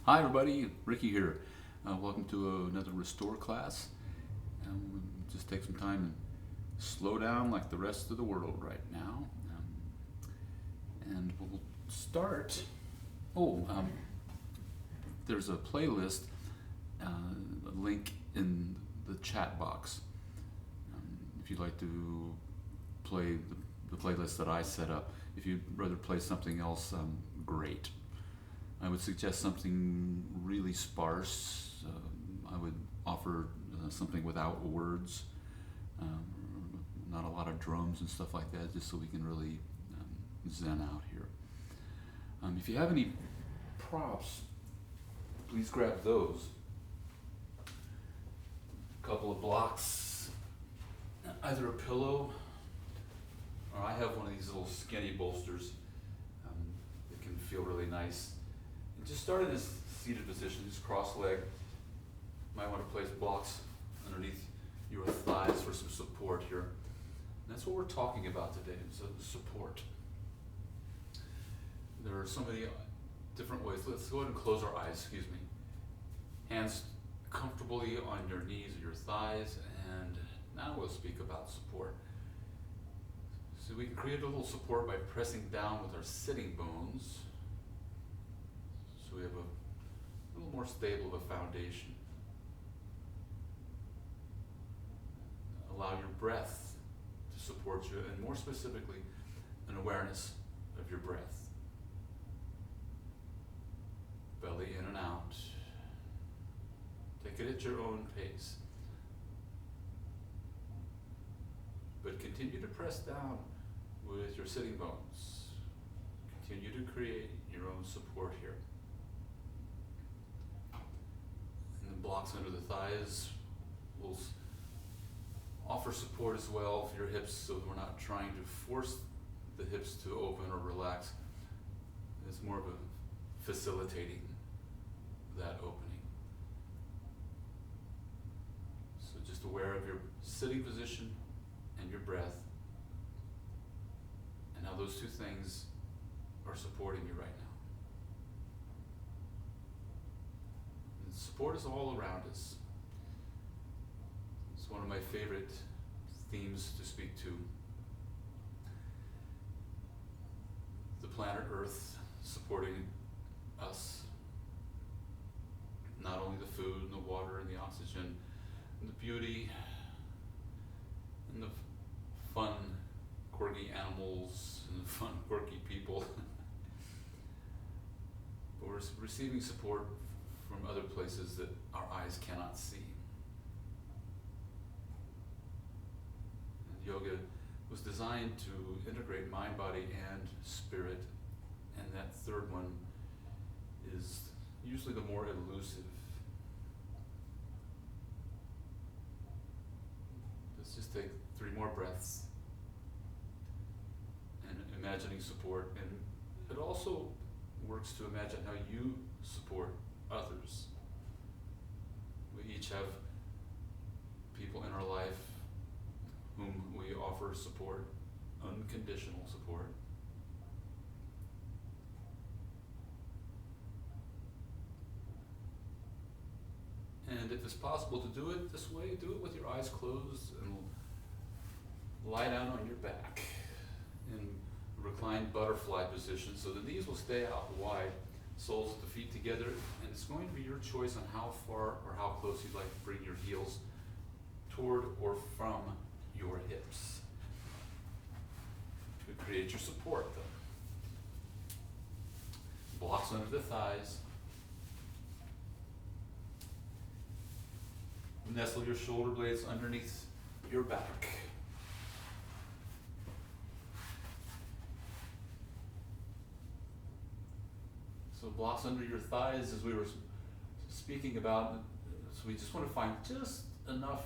Hi everybody, Ricky here. Welcome to another Restore class. Just take some time and slow down like the rest of the world right now. And we'll start. Oh, there's a playlist, a link in the chat box. If you'd like to play the playlist that I set up, if you'd rather play something else, great. I would suggest something really sparse. I would offer something without words, um, not a lot of drums and stuff like that, just so we can really zen out here. If you have any props, please grab those. A couple of blocks, either a pillow, or I have one of these little skinny bolsters that can feel really nice. Just start in this seated position, just cross-legged. Might want to place blocks underneath your thighs for some support here. And that's what we're talking about today, is support. There are so many different ways. Let's go ahead and close our eyes, excuse me. Hands comfortably on your knees or your thighs, and now we'll speak about support. So we can create a little support by pressing down with our sitting bones. So we have a little more stable of a foundation. Allow your breath to support you, and more specifically, an awareness of your breath. Belly in and out. Take it at your own pace. But continue to press down with your sitting bones. Continue to create your own support here. And the blocks under the thighs will offer support as well for your hips, so we're not trying to force the hips to open or relax. It's more of a facilitating that opening. So just aware of your sitting position and your breath, and how those two things are supporting you right now. And support is all around us. It's one of my favorite themes to speak to. The planet Earth supporting us. Not only the food and the water and the oxygen and the beauty and the fun, quirky animals and the fun, quirky people. But we're receiving support from other places that our eyes cannot see. And yoga was designed to integrate mind, body, and spirit. And that third one is usually the more elusive. Let's just take 3 more breaths and imagining support. And it also works to imagine how you support others. We each have people in our life whom we offer support, unconditional support. And if it's possible to do it this way, do it with your eyes closed and lie down on your back in reclined butterfly position, so the knees will stay out wide, soles of the feet together, and it's going to be your choice on how far or how close you'd like to bring your heels toward or from your hips to create your support, though. Blocks under the thighs. Nestle your shoulder blades underneath your back. So blocks under your thighs, as we were speaking about, so we just want to find just enough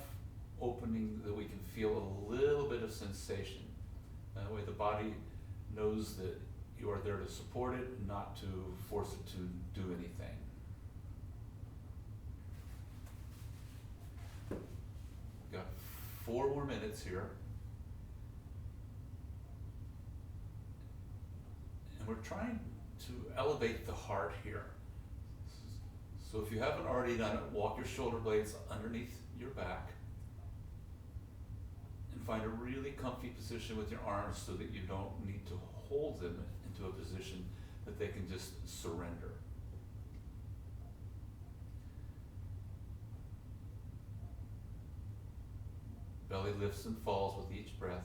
opening that we can feel a little bit of sensation. That way the body knows that you are there to support it, not to force it to do anything. We've got 4 more minutes here. And we're trying to elevate the heart here. So if you haven't already done it, walk your shoulder blades underneath your back and find a really comfy position with your arms so that you don't need to hold them into a position that they can just surrender. Belly lifts and falls with each breath.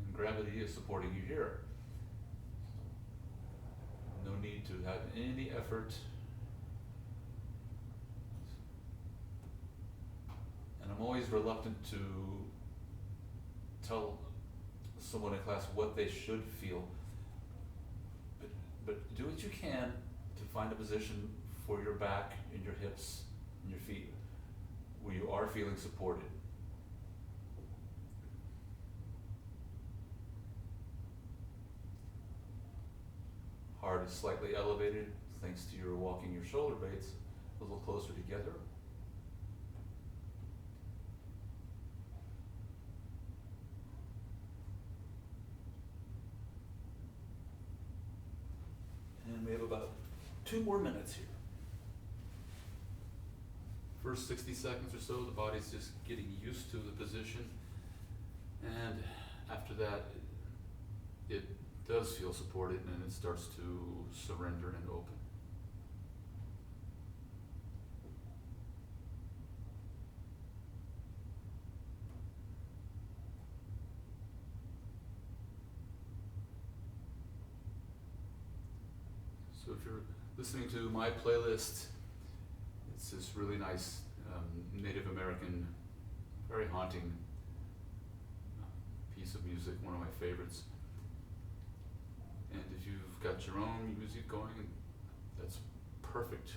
And gravity is supporting you here. No need to have any effort. And I'm always reluctant to tell someone in class what they should feel. But do what you can to find a position for your back and your hips and your feet where you are feeling supported. Heart is slightly elevated thanks to your walking your shoulder blades a little closer together. And we have about 2 more minutes here. First 60 seconds or so, the body's just getting used to the position. And after that, it does feel supported and it starts to surrender and open. So if you're listening to my playlist, it's this really nice Native American, very haunting piece of music, one of my favorites. And if you've got your own music going, that's perfect.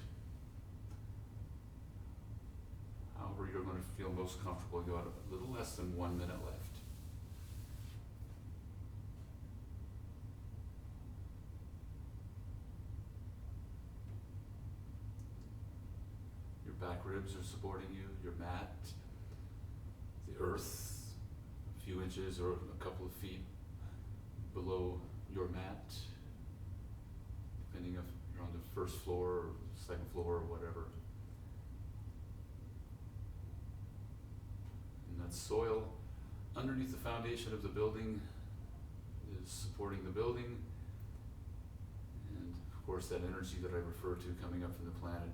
However you're going to feel most comfortable, you got a little less than 1 minute left. Back ribs are supporting you, your mat, the earth, a few inches or a couple of feet below your mat, depending if you're on the first floor or second floor or whatever. And that soil underneath the foundation of the building is supporting the building, and of course that energy that I refer to coming up from the planet.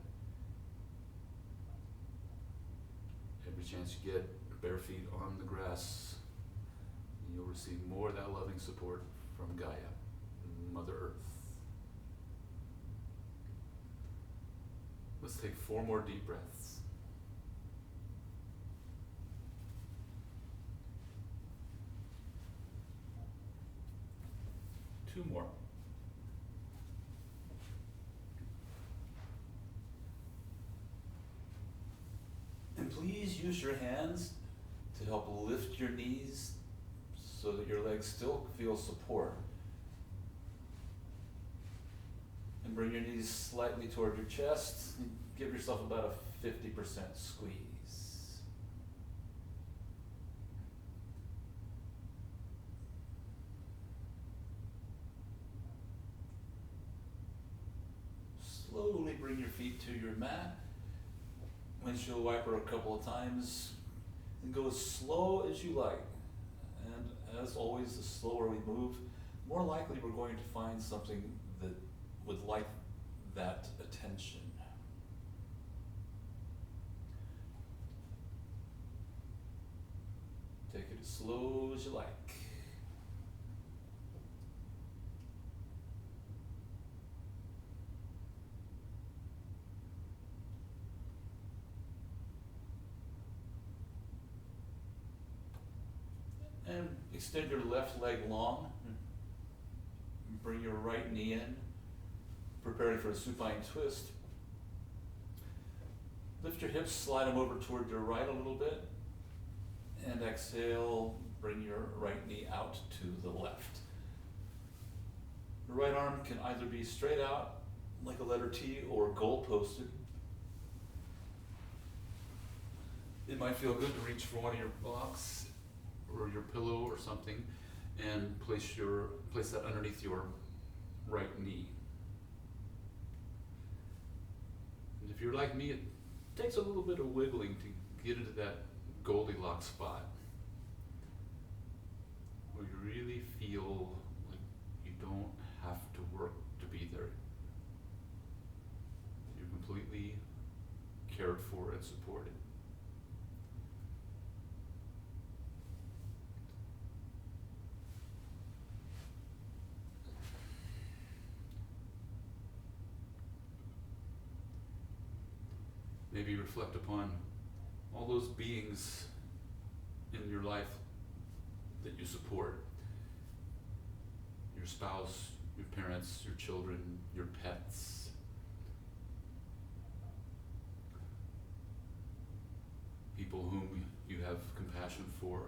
Every chance you get, bare feet on the grass, you'll receive more of that loving support from Gaia, Mother Earth. Let's take 4 more deep breaths. Two more. And please use your hands to help lift your knees so that your legs still feel support. And bring your knees slightly toward your chest and give yourself about a 50% squeeze. Slowly bring your feet to your mat. Windshield wiper a couple of times, and go as slow as you like. And as always, the slower we move, more likely we're going to find something that would like that attention. Take it as slow as you like. And extend your left leg long. Bring your right knee in. Preparing for a supine twist. Lift your hips, slide them over toward your right a little bit. And exhale, bring your right knee out to the left. The right arm can either be straight out like a letter T or goal posted. it might feel good to reach for one of your blocks or your pillow or something and place that underneath your right knee. And if you're like me, it takes a little bit of wiggling to get into that Goldilocks spot where you really feel like you don't have to work to be there. You're completely cared for and supported. Maybe reflect upon all those beings in your life that you support. Your spouse, your parents, your children, your pets. People whom you have compassion for.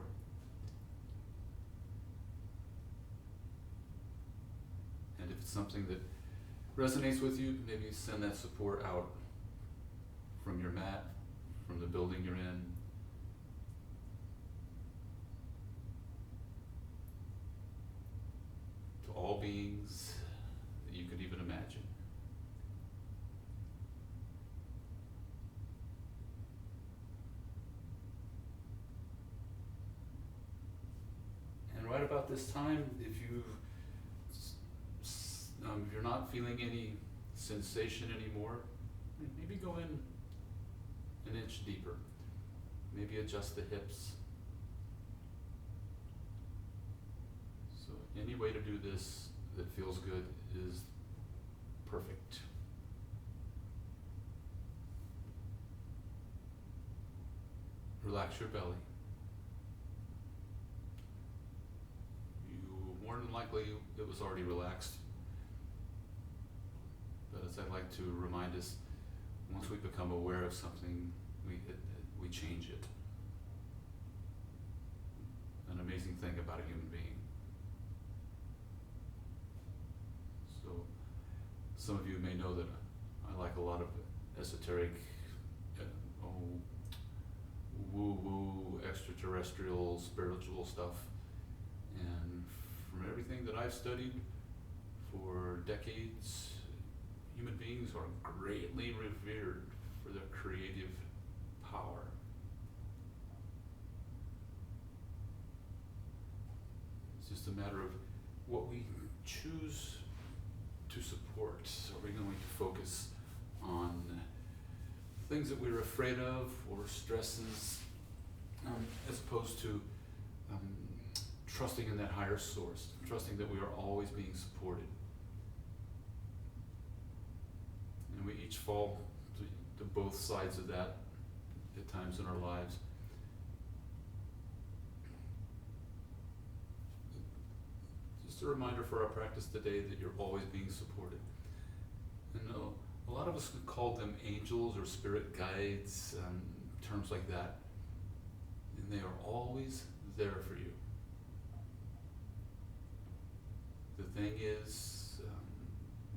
And if it's something that resonates with you, maybe send that support out from your mat, from the building you're in. To all beings that you could even imagine. And right about this time, if you're not feeling any sensation anymore, maybe go in an inch deeper. Maybe adjust the hips. So any way to do this that feels good is perfect. Relax your belly. More than likely it was already relaxed. But as I like to remind us, once we become aware of something, we change it. An amazing thing about a human being. So some of you may know that I like a lot of esoteric, woo-woo, extraterrestrial, spiritual stuff. And from everything that I've studied for decades, human beings are greatly revered for their creative power. It's just a matter of what we choose to support. Are we going to focus on things that we're afraid of or stresses, as opposed to trusting in that higher source, trusting that we are always being supported. And we each fall to both sides of that at times in our lives. Just a reminder for our practice today that you're always being supported. And a lot of us would call them angels or spirit guides, terms like that. And they are always there for you. The thing is,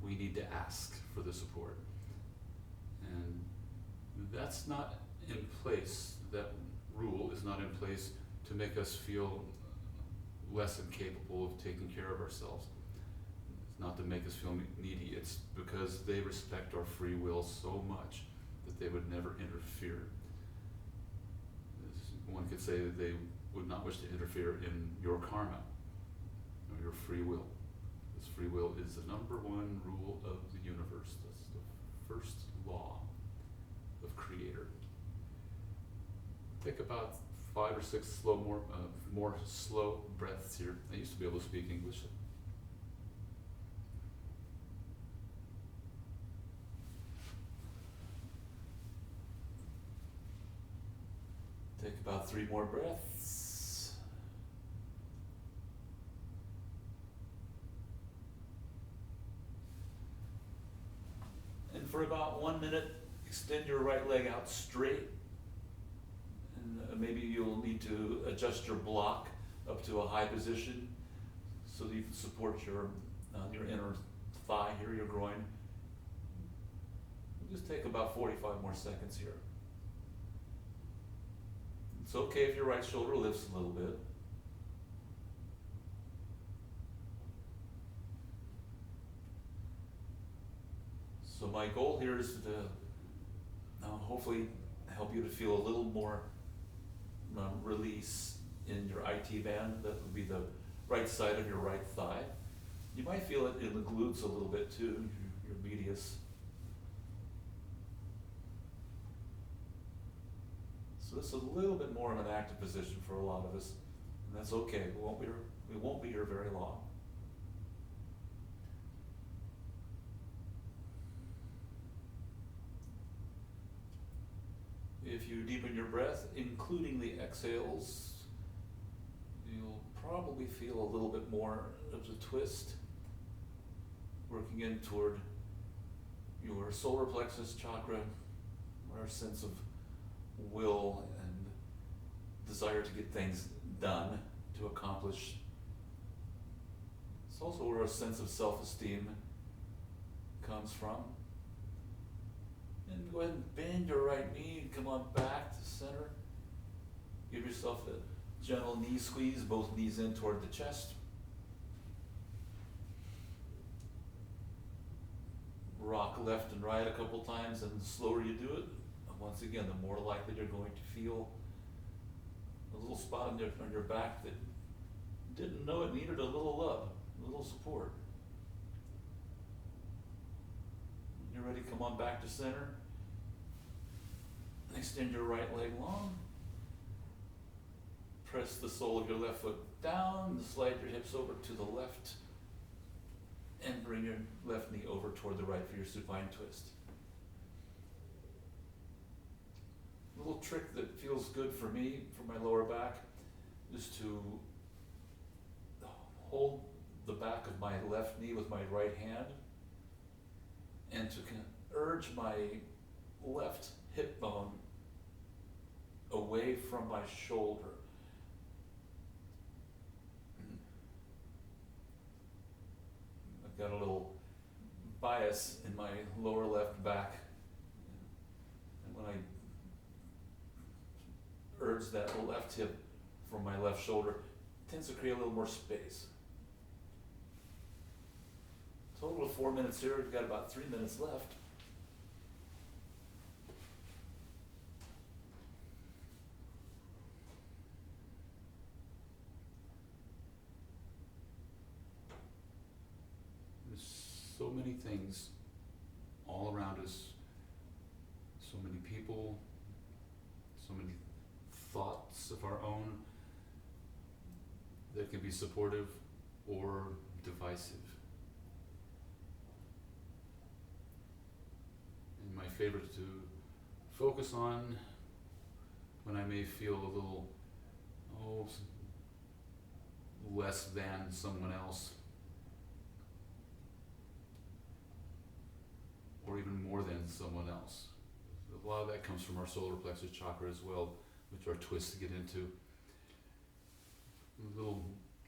we need to ask for the support. And that's not in place, that rule is not in place to make us feel less than capable of taking care of ourselves. It's not to make us feel needy, it's because they respect our free will so much that they would never interfere. One could say that they would not wish to interfere in your karma or your free will. This free will is the number one rule of the universe. That's the first law of Creator. Take about 5 or 6 more slow breaths here. I used to be able to speak English. Take about 3 more breaths. And for about 1 minute, extend your right leg out straight. And maybe you'll need to adjust your block up to a high position so that you can support your inner thigh here, your groin. Just take about 45 more seconds here. It's okay if your right shoulder lifts a little bit. So my goal here is to hopefully help you to feel a little more release in your IT band. That would be the right side of your right thigh. You might feel it in the glutes a little bit too, your medius. So this is a little bit more of an active position for a lot of us, and that's okay. We won't be here very long. If you deepen your breath, including the exhales, you'll probably feel a little bit more of the twist working in toward your solar plexus chakra, our sense of will and desire to get things done, to accomplish. It's also where a sense of self-esteem comes from. And go ahead and bend your right knee and come on back to center. Give yourself a gentle knee squeeze, both knees in toward the chest. Rock left and right a couple times, and the slower you do it, once again, the more likely you're going to feel a little spot on your back that didn't know it needed a little love, a little support. When you're ready, come on back to center. Extend your right leg long. Press the sole of your left foot down, slide your hips over to the left, and bring your left knee over toward the right for your supine twist. A little trick that feels good for me, for my lower back, is to hold the back of my left knee with my right hand and to urge my left hip bone away from my shoulder. I've got a little bias in my lower left back, and when I urge that left hip from my left shoulder, it tends to create a little more space. Total of 4 minutes here. We've got about 3 minutes left. There's so many things all around us, so many people, so many thoughts of our own that can be supportive or divisive. And my favorite to focus on when I may feel a little, less than someone else, or even more than someone else. A lot of that comes from our solar plexus chakra as well, which are twists to get into. A little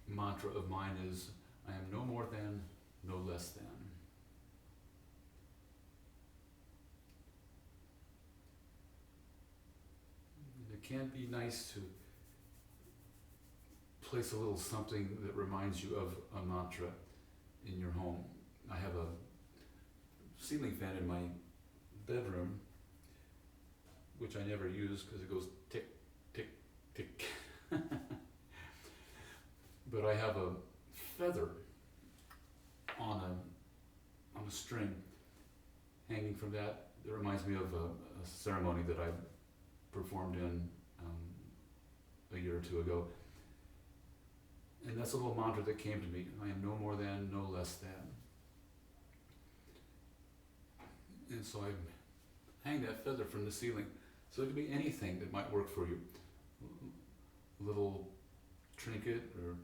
mantra of mine is, I am no more than, no less than. And it can be nice to place a little something that reminds you of a mantra in your home. I have a ceiling fan in my bedroom, which I never use because it goes tick, tick, tick. But I have a feather on a string hanging from that. It reminds me of a ceremony that I performed in a year or two ago. And that's a little mantra that came to me. I am no more than, no less than. And so I hang that feather from the ceiling. So it could be anything that might work for you. A little trinket or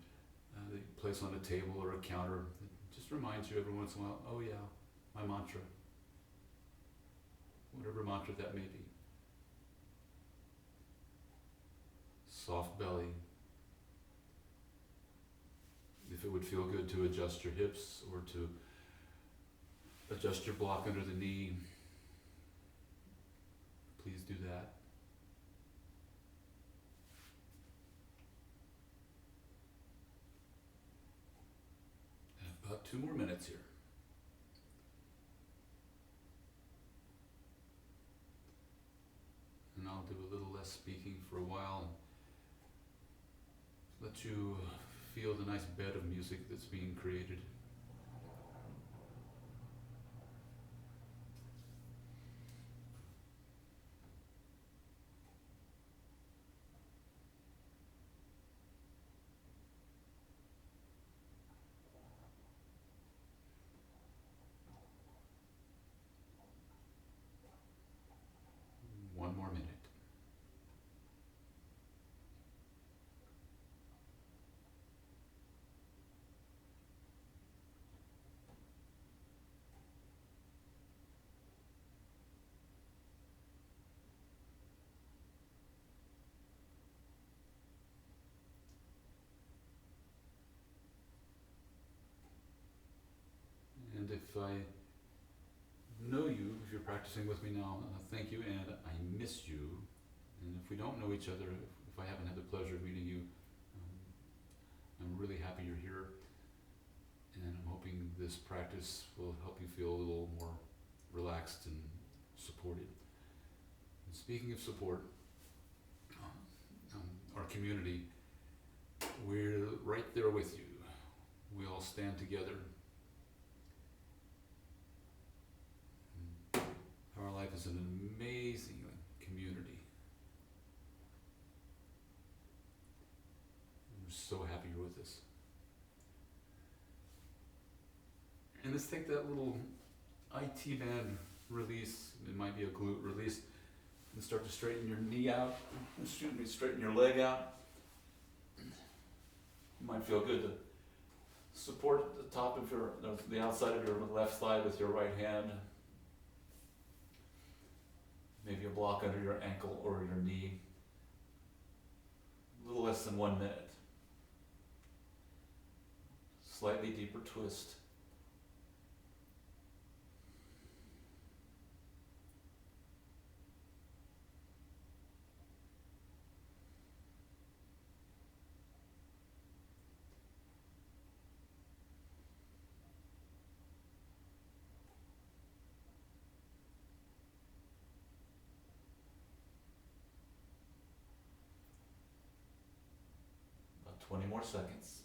that you place on a table or a counter. It just reminds you every once in a while, oh yeah, my mantra. Whatever mantra that may be. Soft belly. If it would feel good to adjust your hips or to adjust your block under the knee, please do that. 2 more minutes here. And I'll do a little less speaking for a while and let you feel the nice bed of music that's being created. One more minute. And if I know you, if you're practicing with me now, thank you, and I miss you. And if we don't know each other, if I haven't had the pleasure of meeting you, I'm really happy you're here. And I'm hoping this practice will help you feel a little more relaxed and supported. And speaking of support, our community, we're right there with you. We all stand together. Our Life is an amazing community. We're so happy you're with us. And let's take that little IT band release, it might be a glute release, and start to straighten your knee out, straighten your leg out. It might feel good to support the top of the outside of your left thigh with your right hand. Maybe a block under your ankle or your knee. A little less than 1 minute. Slightly deeper twist. About 20 more seconds.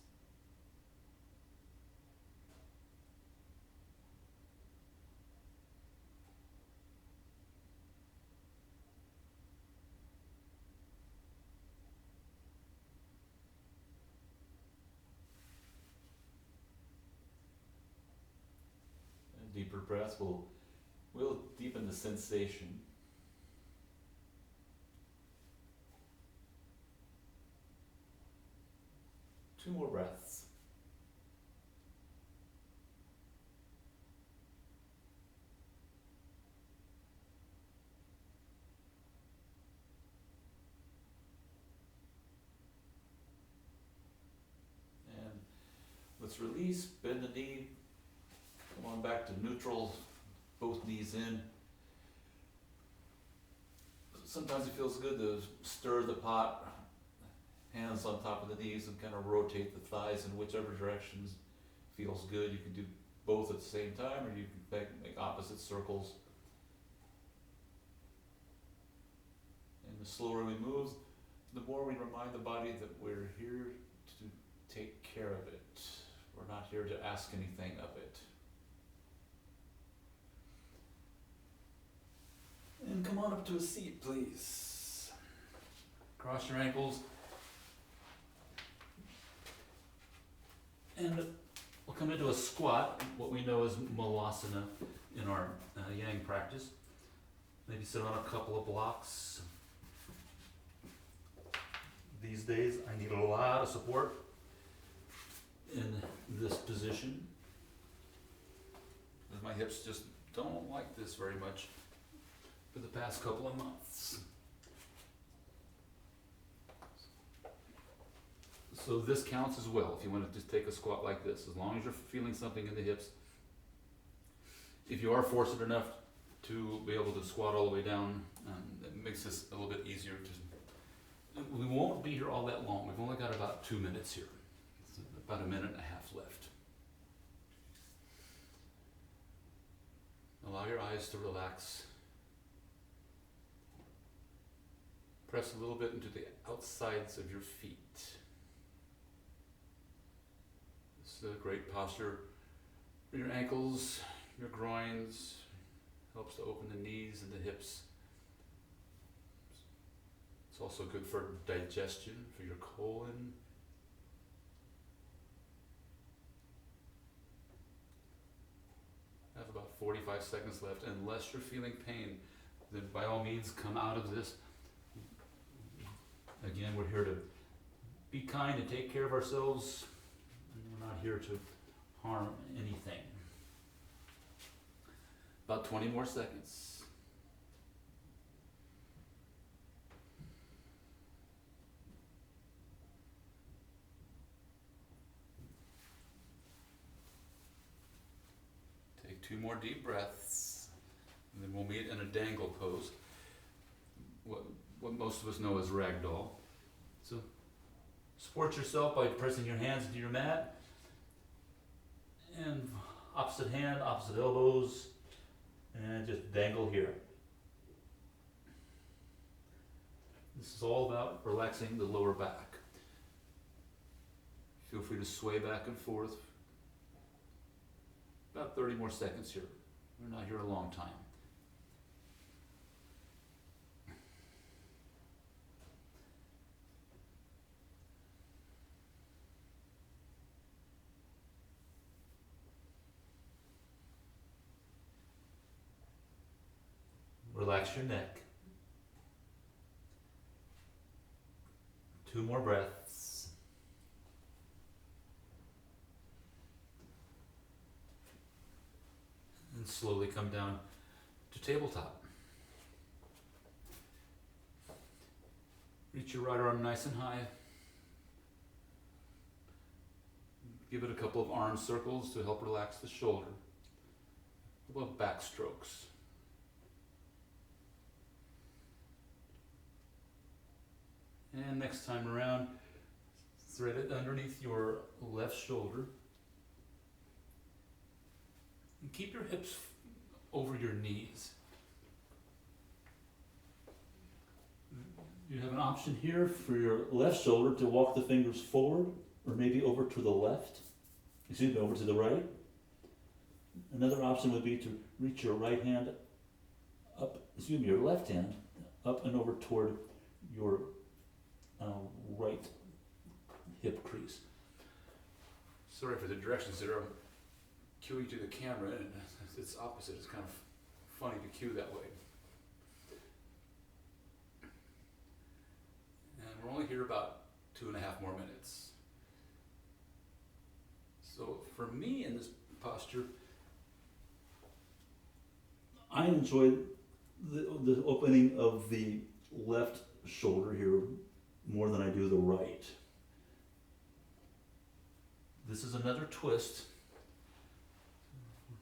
A deeper breath will deepen the sensation. Two more breaths. And let's release, bend the knee, come on back to neutral, both knees in. Sometimes it feels good to stir the pot, hands on top of the knees, and kind of rotate the thighs in whichever directions feels good. You can do both at the same time, or you can make opposite circles. And the slower we move, the more we remind the body that we're here to take care of it. We're not here to ask anything of it. And come on up to a seat, please. Cross your ankles. And we'll come into a squat, what we know as Malasana in our Yang practice. Maybe sit on a couple of blocks. These days I need a lot of support in this position, because my hips just don't like this very much for the past couple of months. So this counts as well if you want to just take a squat like this, as long as you're feeling something in the hips. If you are fortunate enough to be able to squat all the way down, it makes this a little bit easier to. We won't be here all that long. We've only got about 2 minutes here. It's about 1.5 minutes left. Allow your eyes to relax. Press a little bit into the outsides of your feet. This is a great posture for your ankles, your groins. Helps to open the knees and the hips. It's also good for digestion, for your colon. I have about 45 seconds left. Unless you're feeling pain, then by all means come out of this. Again, we're here to be kind and take care of ourselves. And we're not here to harm anything. About 20 more seconds. Take 2 more deep breaths, and then we'll meet in a dangle pose. What most of us know as ragdoll. So support yourself by pressing your hands into your mat, and opposite hand, opposite elbows, and just dangle here. This is all about relaxing the lower back. Feel free to sway back and forth. About 30 more seconds here. We're not here a long time. Relax your neck. 2 more breaths. And slowly come down to tabletop. Reach your right arm nice and high. Give it a couple of arm circles to help relax the shoulder. A couple of back strokes. And next time around, thread it underneath your left shoulder. And keep your hips over your knees. You have an option here for your left shoulder to walk the fingers forward or maybe over to the left. Over to the right. Another option would be to reach your right hand up, your left hand up and over toward your right hip crease. Sorry for the directions there. I'm cueing to the camera and it's opposite. It's kind of funny to cue that way. And we're only here about 2.5 more minutes. So for me in this posture, I enjoy the opening of the left shoulder here more than I do the right. This is another twist.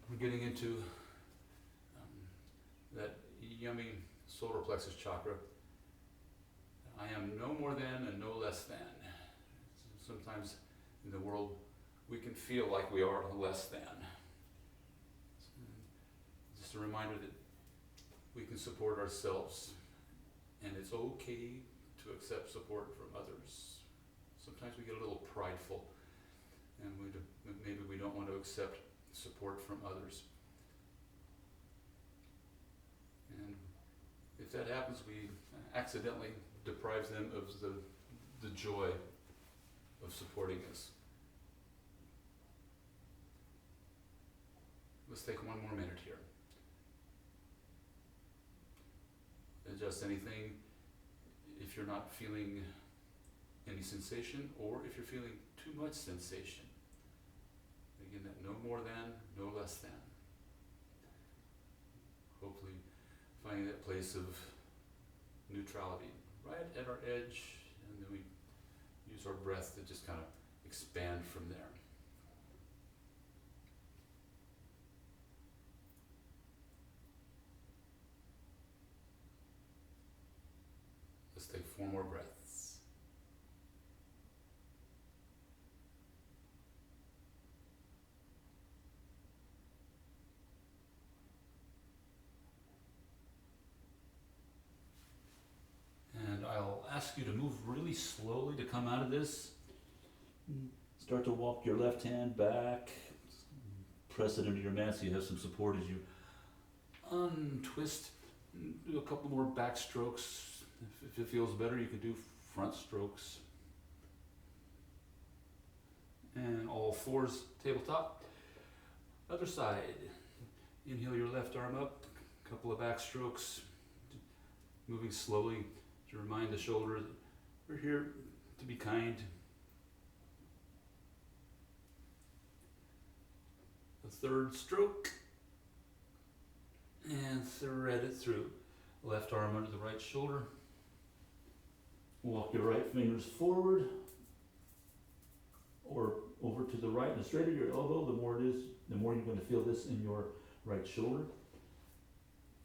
We're getting into that yummy solar plexus chakra. I am no more than and no less than. Sometimes in the world we can feel like we are less than. Just a reminder that we can support ourselves, and it's okay to accept support from others. Sometimes we get a little prideful, and maybe we don't want to accept support from others. And if that happens, we accidentally deprive them of the joy of supporting us. Let's take 1 more minute here. Adjust anything if you're not feeling any sensation, or if you're feeling too much sensation. Again, that no more than, no less than. Hopefully finding that place of neutrality right at our edge, and then we use our breath to just kind of expand from there. Let's take 4 more breaths. ask you to move really slowly to come out of this. Start to walk your left hand back, press it into your mat so you have some support as you untwist. Do a couple more back strokes. If it feels better, you can do front strokes. And all fours, tabletop. Other side. Inhale your left arm up, couple of back strokes. Moving slowly to remind the shoulder that we're here to be kind. The third stroke. And thread it through. Left arm under the right shoulder. Walk your right fingers forward or over to the right. The straighter your elbow, the more it is, the more you're going to feel this in your right shoulder.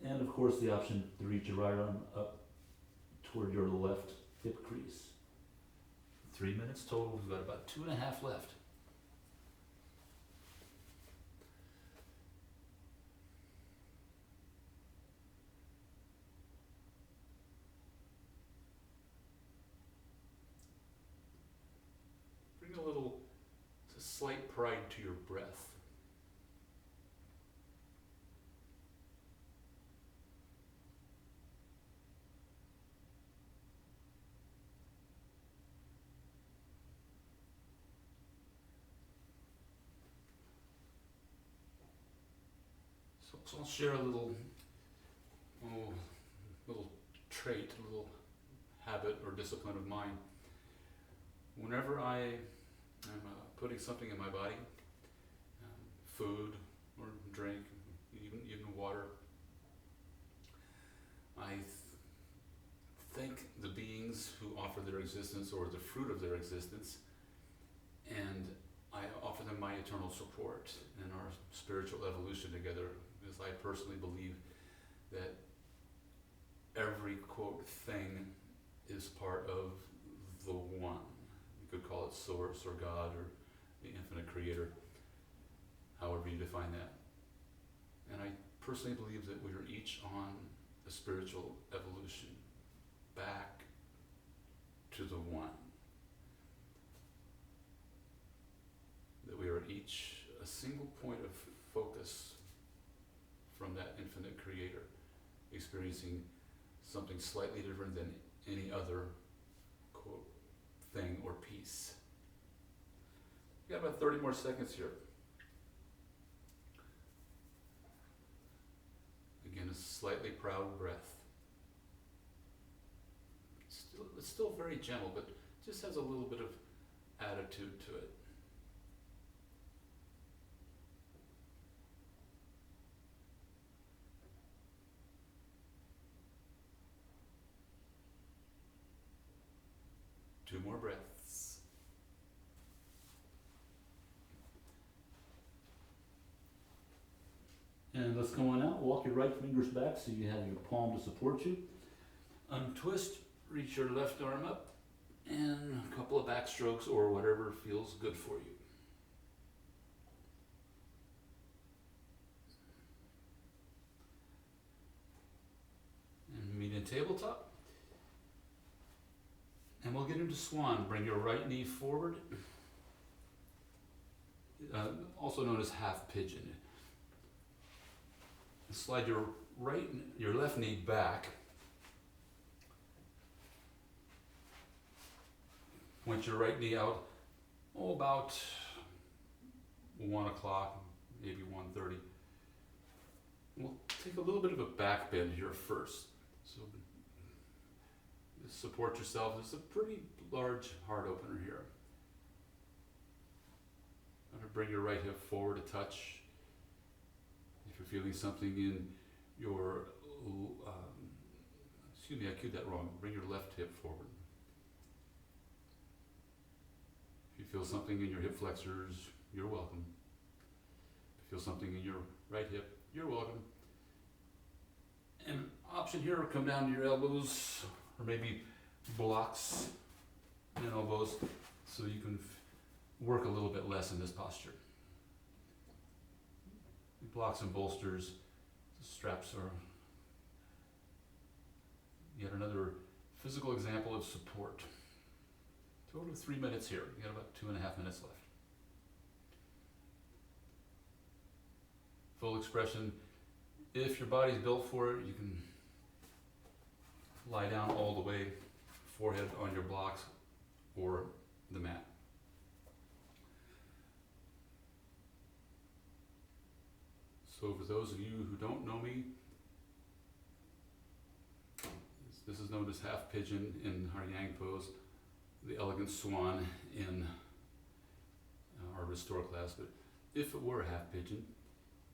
And of course the option to reach your right arm up toward your left hip crease. 3 minutes total. We've got about 2.5 left. Bring a little slight pride to your breath. So I'll share a little trait, a little habit or discipline of mine. Whenever I am putting something in my body, food or drink, even water, I thank the beings who offer their existence or the fruit of their existence, and I offer them my eternal support in our spiritual evolution together, because I personally believe that every, quote, thing is part of the one. You could call it source or God or the infinite creator, however you define that. And I personally believe that we are each on a spiritual evolution back to the one. That we are each a single point of focus from that infinite creator, experiencing something slightly different than any other, quote, thing or piece. We got about 30 more seconds here. Again, a slightly proud breath. It's still very gentle, but just has a little bit of attitude to it. Two more breaths. And let's go on out. Walk your right fingers back so you have your palm to support you. Untwist, reach your left arm up, and a couple of back strokes or whatever feels good for you. And meet in tabletop. And we'll get into swan. Bring your right knee forward, also known as half pigeon. Slide your left knee back. Point your right knee out, about 1 o'clock, maybe 1:30. We'll take a little bit of a back bend here first. So support yourself. There's a pretty large heart opener here. I'm going to bring your right hip forward a touch. If you're feeling something in your, excuse me, I cued that wrong. Bring your left hip forward. If you feel something in your hip flexors, you're welcome. If you feel something in your right hip, you're welcome. And option here, come down to your elbows, or maybe blocks and elbows, so you can work a little bit less in this posture. Blocks and bolsters, the straps are yet another Physical example of support. Total of 3 minutes here. You got about 2.5 minutes left. Full expression. If your body's built for it, you can lie down all the way, forehead on your blocks or the mat. So for those of you who don't know me, this is known as half pigeon in our yang pose, the elegant swan in our restore class. But if it were a half pigeon,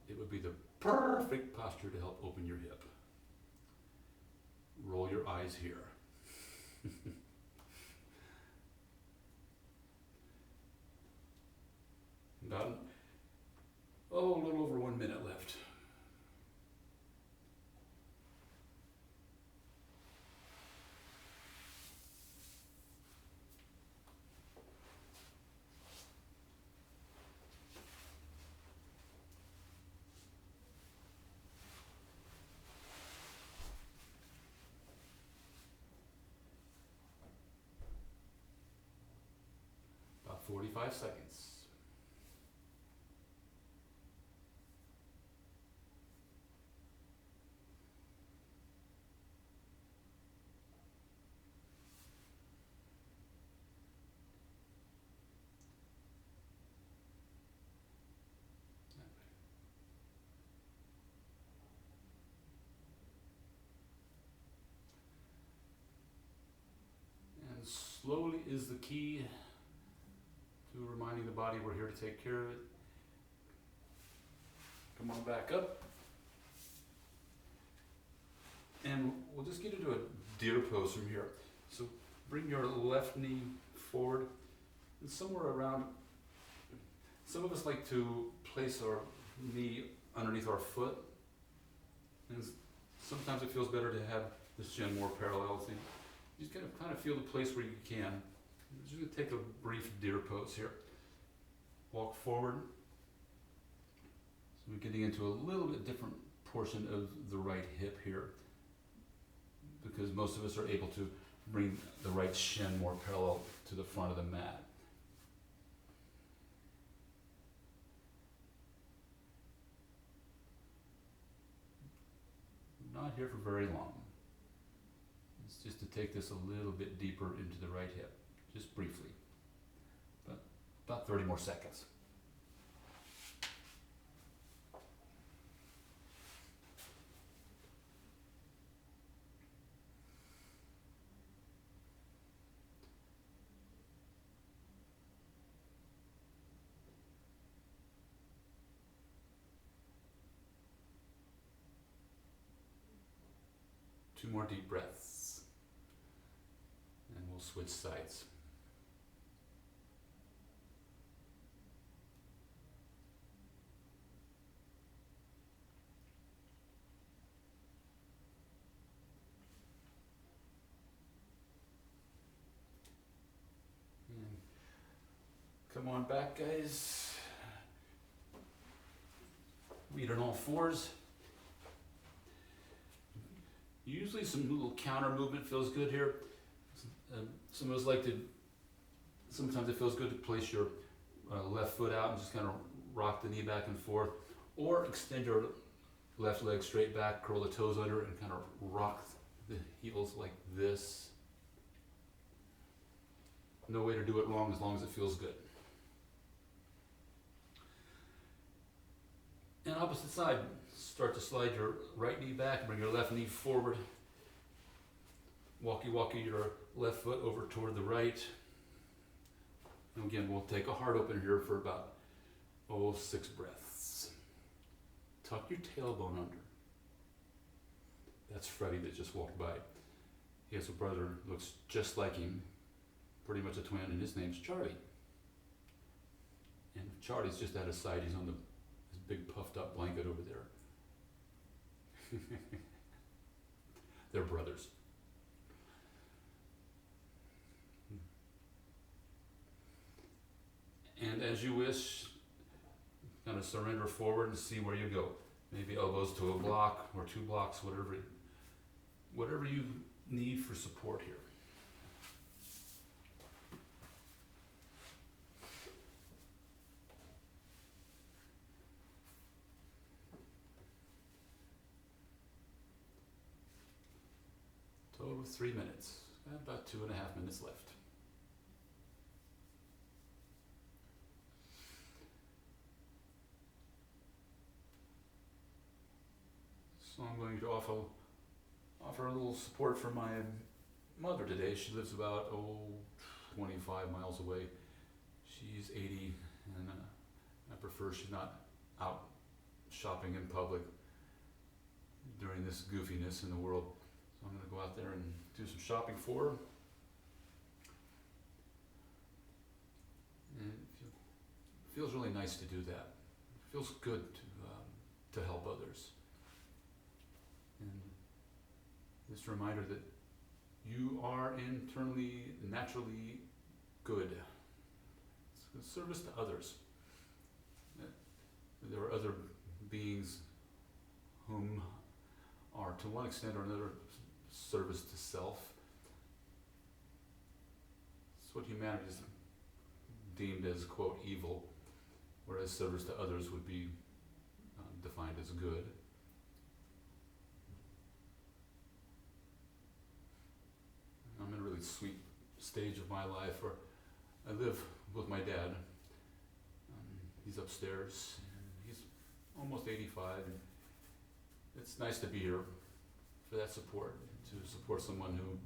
it would be the perfect posture to help open your hip. Roll your eyes here. About, a little over 1 minute left. About 45 seconds. And slowly is the key to reminding the body we're here to take care of it. Come on back up. And we'll just get into a deer pose from here. So bring your left knee forward and somewhere around, some of us like to place our knee underneath our foot. And sometimes it feels better to have the shin more parallel. So you just kind of feel the place where you can. I'm just going to take a brief deer pose here. Walk forward. So we're getting into a little bit different portion of the right hip here, because most of us are able to bring the right shin more parallel to the front of the mat. We're not here for very long. It's just to take this a little bit deeper into the right hip, just briefly, but about 30 more seconds. Two more deep breaths, and we'll switch sides. And come on back, guys. Meet on all fours. Usually some little counter movement feels good here. Some of us like to, sometimes it feels good to place your left foot out and just kind of rock the knee back and forth, or extend your left leg straight back, curl the toes under, and kind of rock the heels like this. No way to do it wrong as long as it feels good. And opposite side, start to slide your right knee back, bring your left knee forward. Walkie your left foot over toward the right. And again, we'll take a heart open here for about 6 breaths. Tuck your tailbone under. That's Freddie that just walked by. He has a brother who looks just like him, pretty much a twin, and his name's Charlie. And Charlie's just at his side. He's on his big puffed up blanket over there. They're brothers. And as you wish, kind of surrender forward and see where you go. Maybe elbows to a block or 2 blocks, whatever you need for support here. Total of 3 minutes. About 2.5 minutes left. So I'm going to offer a little support for my mother today. She lives about 25 miles away. She's 80, and I prefer she's not out shopping in public during this goofiness in the world. So I'm going to go out there and do some shopping for her. And it feels really nice to do that. It feels good to help others. And just a reminder that you are internally, naturally good. It's a service to others. There are other beings whom are, to one extent or another, service to self. It's what humanity is deemed as, quote, evil, whereas service to others would be defined as good. I'm in a really sweet stage of my life where I live with my dad. He's upstairs. He's almost 85, and it's nice to be here for that support, to support someone who,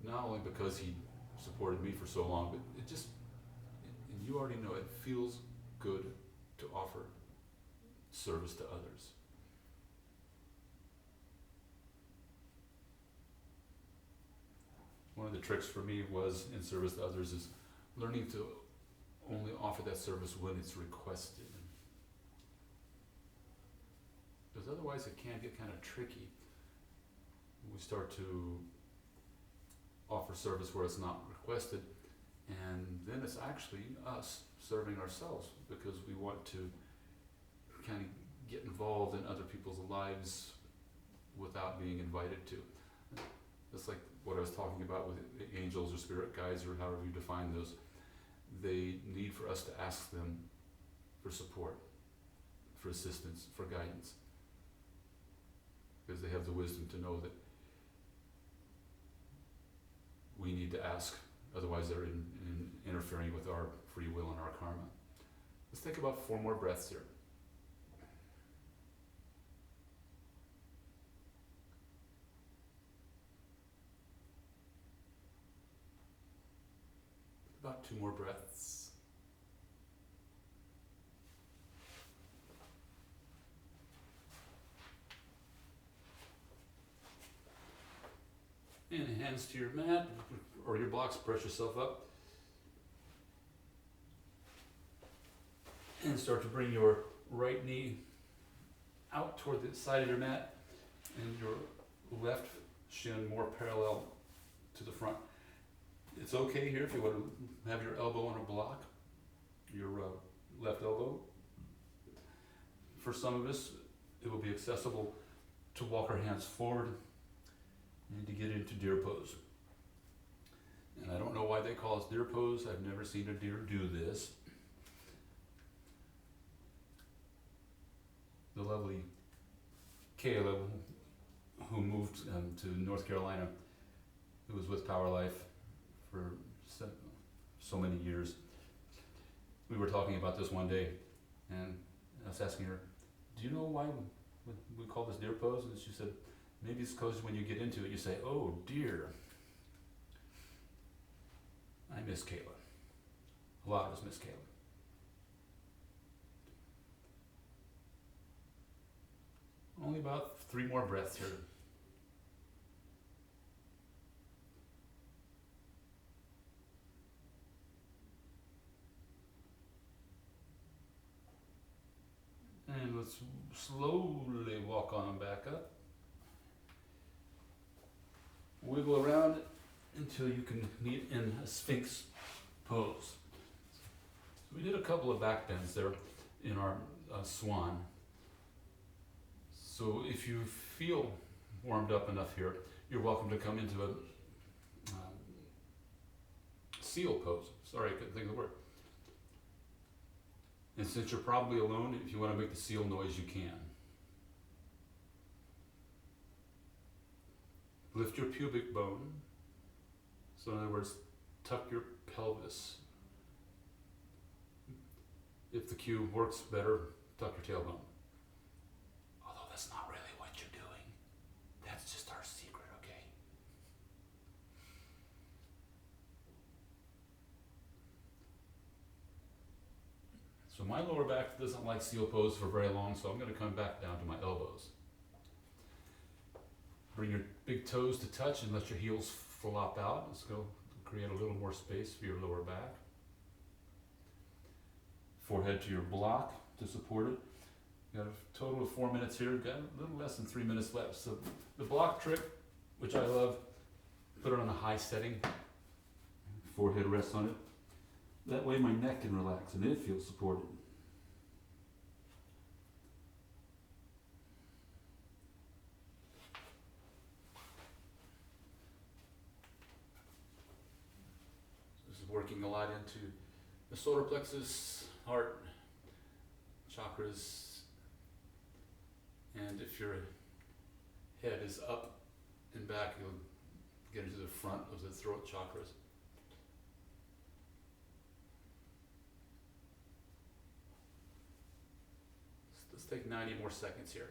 not only because he supported me for so long, but it just, and you already know, it feels good to offer service to others. One of the tricks for me was, in service to others, is learning to only offer that service when it's requested. Because otherwise it can get kind of tricky. We start to offer service where it's not requested, and then it's actually us serving ourselves, because we want to kind of get involved in other people's lives without being invited to. It's like what I was talking about with the angels or spirit guides, or however you define those. They need for us to ask them for support, for assistance, for guidance, because they have the wisdom to know that we need to ask, otherwise they're interfering with our free will and our karma. Let's take about 4 more breaths here. About 2 more breaths. And hands to your mat or your blocks, brush yourself up. And start to bring your right knee out toward the side of your mat, and your left shin more parallel to the front. It's okay here if you want to have your elbow on a block, your left elbow. For some of us, it will be accessible to walk our hands forward and to get into deer pose. And I don't know why they call us deer pose. I've never seen a deer do this. The lovely Kayla, who moved to North Carolina, who was with Power Life for so many years. We were talking about this one day, and I was asking her, do you know why we call this deer pose? And she said, maybe it's because when you get into it, you say, oh dear, I miss Kayla. A lot of us miss Kayla. Only about 3 more breaths here. And let's slowly walk on them back up. Wiggle around until you can meet in a Sphinx pose. So we did a couple of back bends there in our swan. So if you feel warmed up enough here, you're welcome to come into a seal pose. Sorry, I couldn't think of the word. And since you're probably alone, if you want to make the seal noise, you can. Lift your pubic bone. So in other words, tuck your pelvis. If the cue works better, tuck your tailbone. Although that's not really what you're doing. That's just our secret, okay? So my lower back doesn't like seal pose for very long, so I'm going to come back down to my elbows. Bring your big toes to touch and let your heels flop out. Let's go create a little more space for your lower back. Forehead to your block to support it. You got a total of 4 minutes here. Got a little less than 3 minutes left. So the block trick, which I love, put it on a high setting. Forehead rests on it. That way my neck can relax and it feels supported. This is working a lot into the solar plexus, heart, chakras, and if your head is up and back, you'll get into the front of the throat chakras. Let's take 90 more seconds here.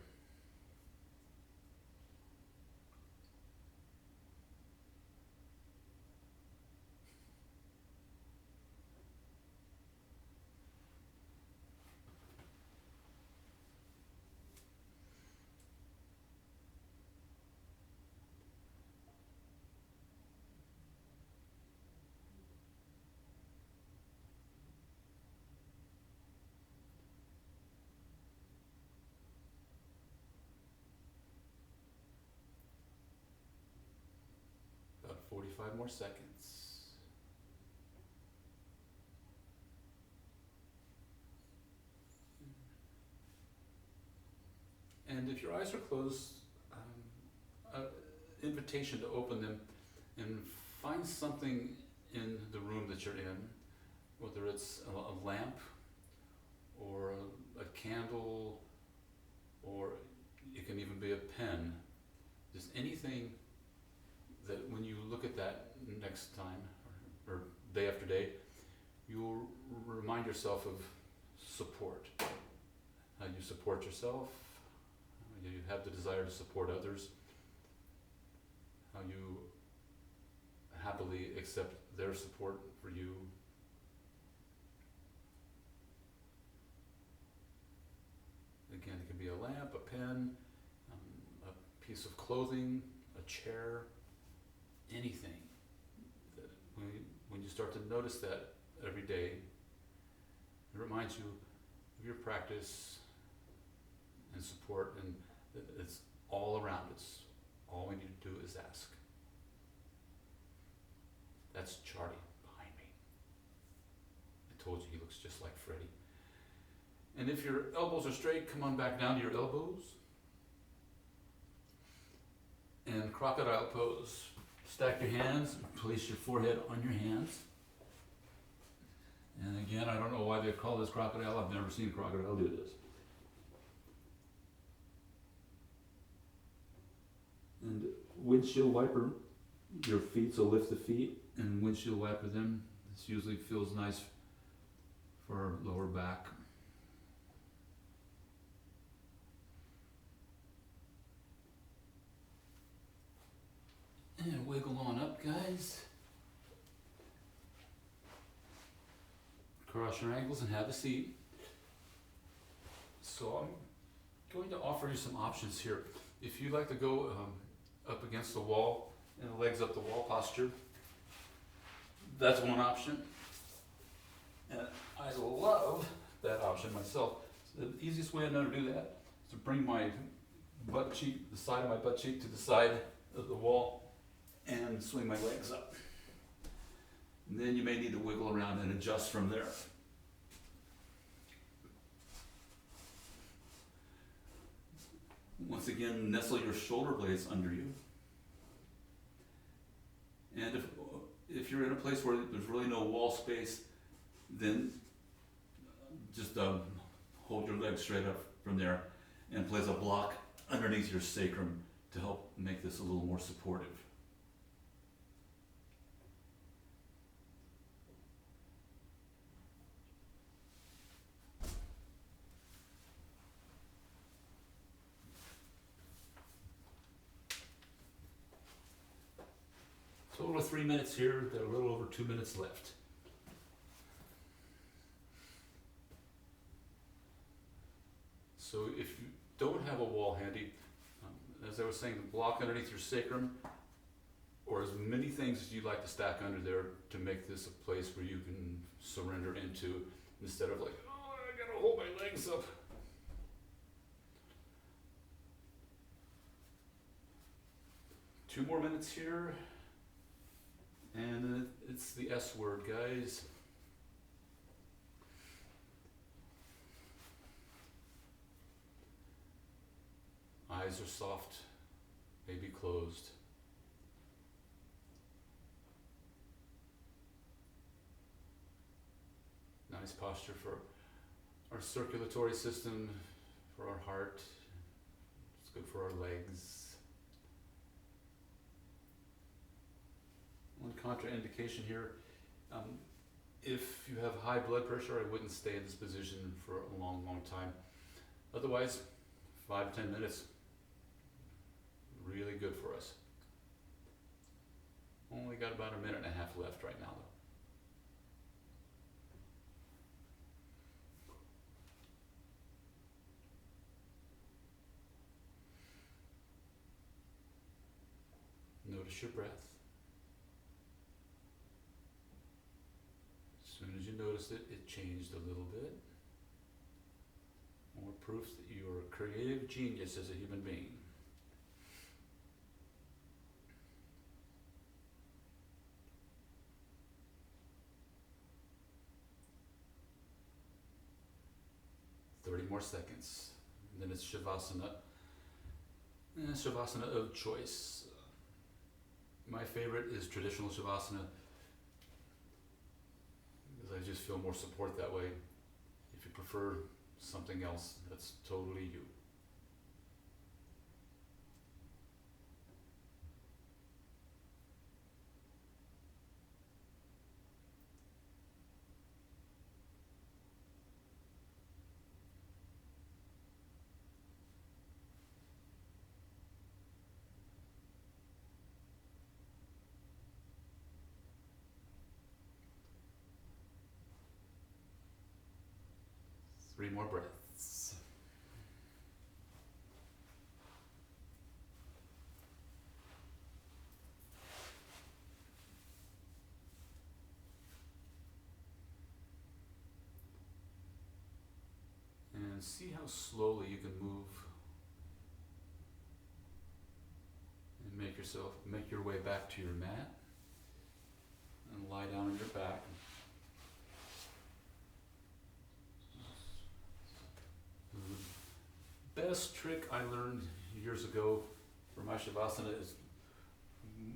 About 45 more seconds. And if your eyes are closed, an invitation to open them and find something in the room that you're in, whether it's a lamp or a candle, or it can even be a pen, just anything that when you look at that next time or day after day, you'll remind yourself of support. How you support yourself, how you have the desire to support others, how you happily accept their support for you. Again, it can be a lamp, a pen, a piece of clothing, a chair, anything. That when you start to notice that every day, it reminds you of your practice and support, and it's all around us. All we need to do is ask. That's Charlie behind me. I told you he looks just like Freddie. And if your elbows are straight, come on back down to your elbows. And crocodile pose. Stack your hands, place your forehead on your hands. And again, I don't know why they call this crocodile. I've never seen a crocodile do this. And windshield wiper your feet, so lift the feet and windshield wiper them. This usually feels nice for our lower back. And wiggle on up, guys. Cross your ankles and have a seat. So I'm going to offer you some options here. If you like to go up against the wall and the legs up the wall posture, that's one option. And I love that option myself. So the easiest way I know to do that is to bring my butt cheek, the side of my butt cheek to the side of the wall and swing my legs up. And then you may need to wiggle around and adjust from there. Once again, nestle your shoulder blades under you. And if you're in a place where there's really no wall space, then just hold your legs straight up from there and place a block underneath your sacrum to help make this a little more supportive. Total of 3 minutes here, there are a little over 2 minutes left. So if you don't have a wall handy, as I was saying, the block underneath your sacrum, or as many things as you'd like to stack under there to make this a place where you can surrender into, instead of like, oh, I gotta hold my legs up. Two more minutes here. And it's the S word, guys. Eyes are soft, maybe closed. Nice posture for our circulatory system, for our heart. It's good for our legs. One contraindication here, if you have high blood pressure, I wouldn't stay in this position for a long, long time. Otherwise, 5 to 10 minutes, really good for us. Only got about 1.5 minutes left right now though. Notice your breath. As soon as you noticed it, it changed a little bit. More proof that you're a creative genius as a human being. More seconds, and then it's Shavasana. Shavasana of choice. My favorite is traditional Shavasana because I just feel more support that way. If you prefer something else, that's totally you. Three more breaths. And see how slowly you can move and make your way back to your mat and lie down on your back. Best trick I learned years ago for my Shavasana is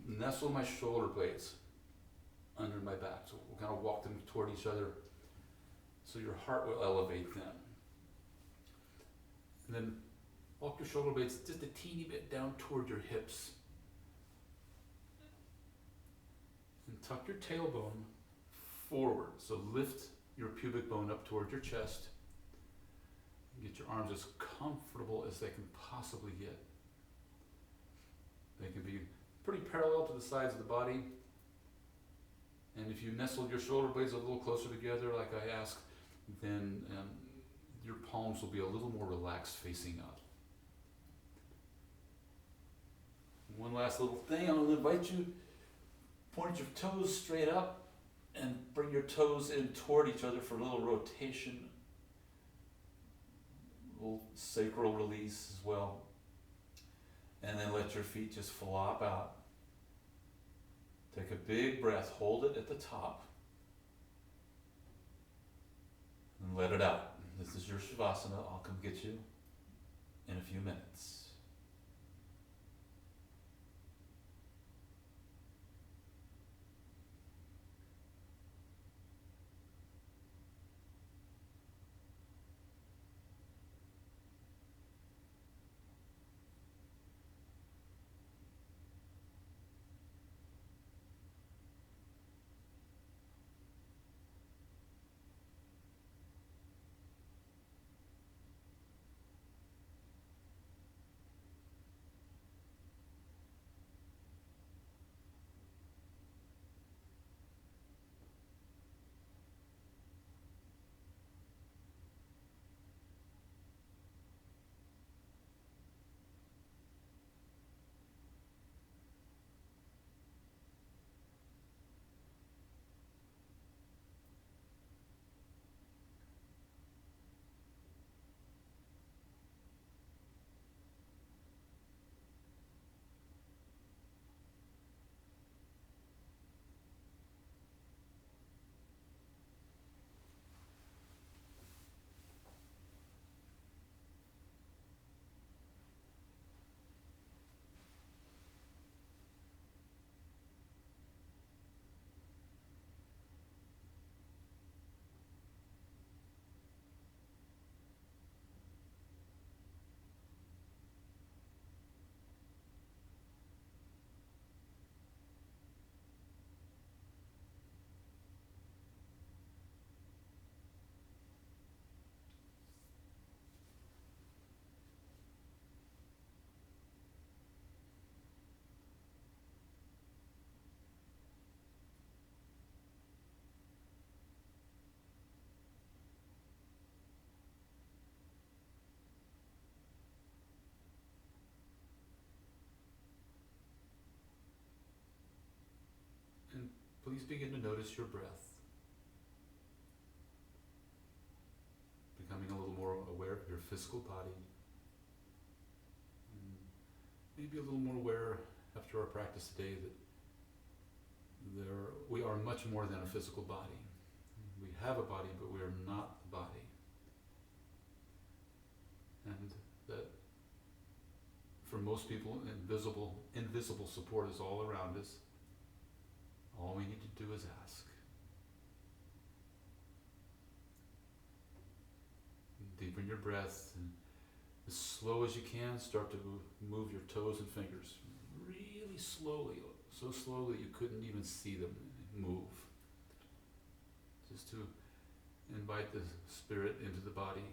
nestle my shoulder blades under my back. So we'll kind of walk them toward each other so your heart will elevate them. And then walk your shoulder blades just a teeny bit down toward your hips. And tuck your tailbone forward. So lift your pubic bone up toward your chest. Get your arms as comfortable as they can possibly get. They can be pretty parallel to the sides of the body. And if you nestled your shoulder blades a little closer together, like I asked, then your palms will be a little more relaxed facing up. One last little thing, I'm going to invite you, point your toes straight up and bring your toes in toward each other for a little rotation. Little sacral release as well. And then let your feet just flop out. Take a big breath, hold it at the top. And let it out. This is your Shavasana. I'll come get you in a few minutes. please begin to notice your breath. Becoming a little more aware of your physical body. And maybe a little more aware after our practice today that we are much more than a physical body. We have a body, but we are not the body. And that for most people, invisible support is all around us. All we need to do is ask. Deepen your breath, and as slow as you can, start to move your toes and fingers really slowly, so slowly you couldn't even see them move. Just to invite the spirit into the body.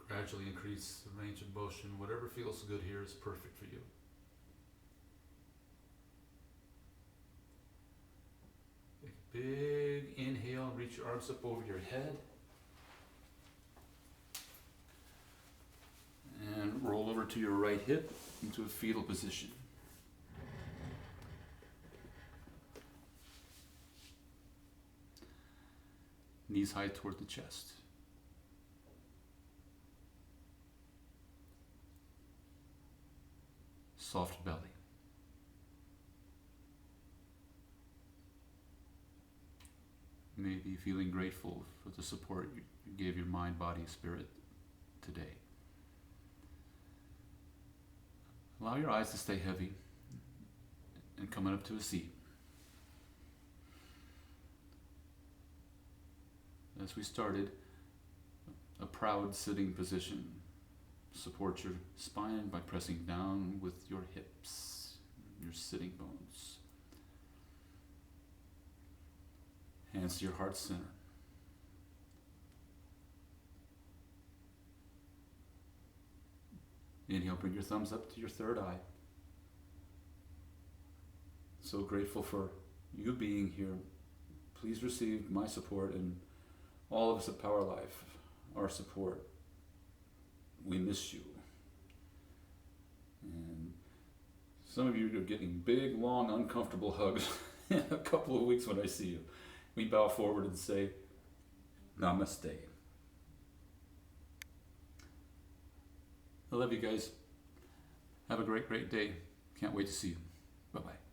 Gradually increase the range of motion. Whatever feels good here is perfect for you. Take a big inhale, reach your arms up over your head. And roll over to your right hip into a fetal position. Knees high toward the chest. Soft belly. Maybe feeling grateful for the support you gave your mind, body, spirit today. Allow your eyes to stay heavy and coming up to a seat. As we started, a proud sitting position. Support your spine by pressing down with your hips, your sitting bones. Hands to your heart center. Inhale, bring your thumbs up to your third eye. So grateful for you being here. Please receive my support and all of us at Power Life, our support. We miss you. And some of you are getting big, long, uncomfortable hugs in a couple of weeks when I see you. We bow forward and say, Namaste. I love you guys. Have a great, great day. Can't wait to see you. Bye-bye.